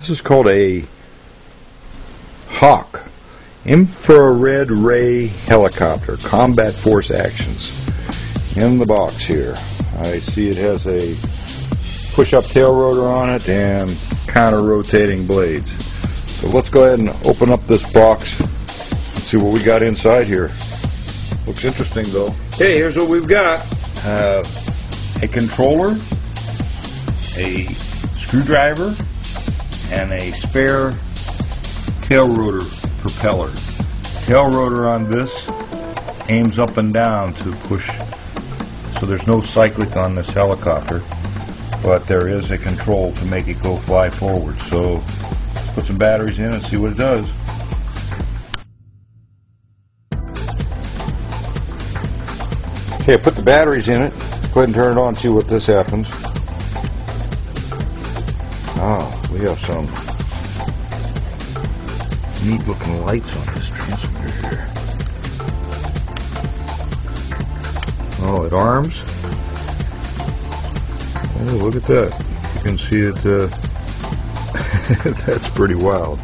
This is called a Hawk, infrared ray helicopter, combat force actions. In the box here, I see it has a push-up tail rotor on it and counter-rotating blades. So let's go ahead and open up this box and see what we got inside here. Looks interesting though. Okay, here's what we've got. A controller, a screwdriver, and a spare tail rotor propeller. Tail rotor on this aims up and down to push, so there's no cyclic on this helicopter, but there is a control to make it go fly forward. So let's put some batteries in and see what it does. Okay, I put the batteries in it. Go ahead and turn it on and see what this happens. Oh, we have some neat looking lights on this transmitter here. Oh, it arms. Oh, look at that. You can see it. That's pretty wild.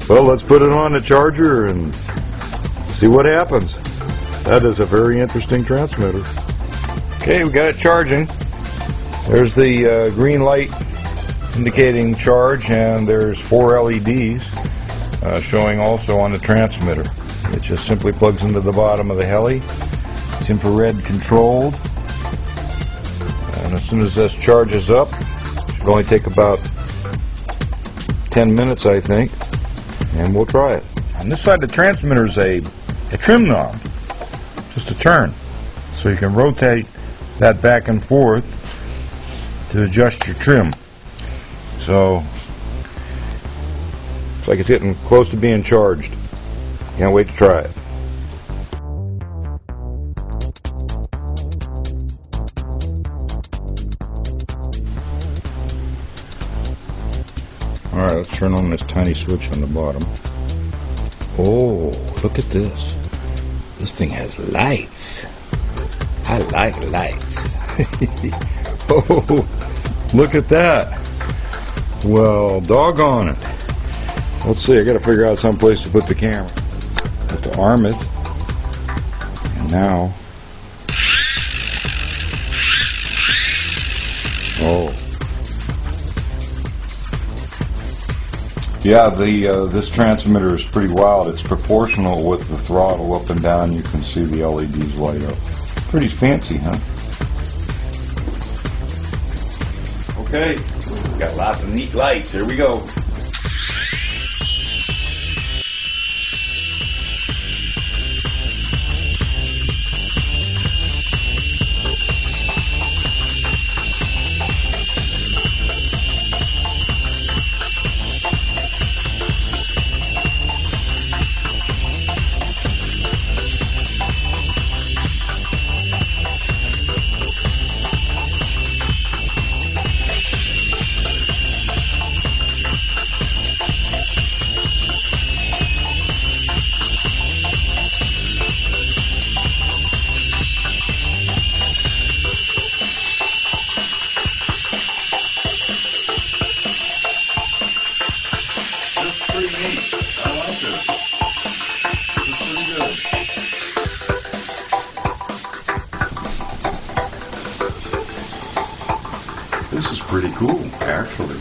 Well, let's put it on the charger and see what happens. That is a very interesting transmitter. Okay, we got it charging. There's the green light indicating charge, and there's 4 LEDs showing also on the transmitter. It just simply plugs into the bottom of the heli. It's infrared controlled, and as soon as this charges up, it should only take about 10 minutes, I think, and we'll try it. On this side of the transmitter is a trim knob, just a turn, so you can rotate that back and forth to adjust your trim. So it's like it's getting close to being charged. Can't wait to try it. Alright, let's turn on this tiny switch on the bottom. Oh, look at this. This thing has lights. I like lights. Oh, look at that. Well, doggone it. Let's see, I gotta figure out some place to put the camera. Have to arm it. And now. Oh. Yeah, this transmitter is pretty wild. It's proportional with the throttle up and down. You can see the LEDs light up. Pretty fancy, huh? Okay, we've got lots of neat lights. Here we go. Pretty neat. I like this. It's pretty good. This is pretty cool, actually.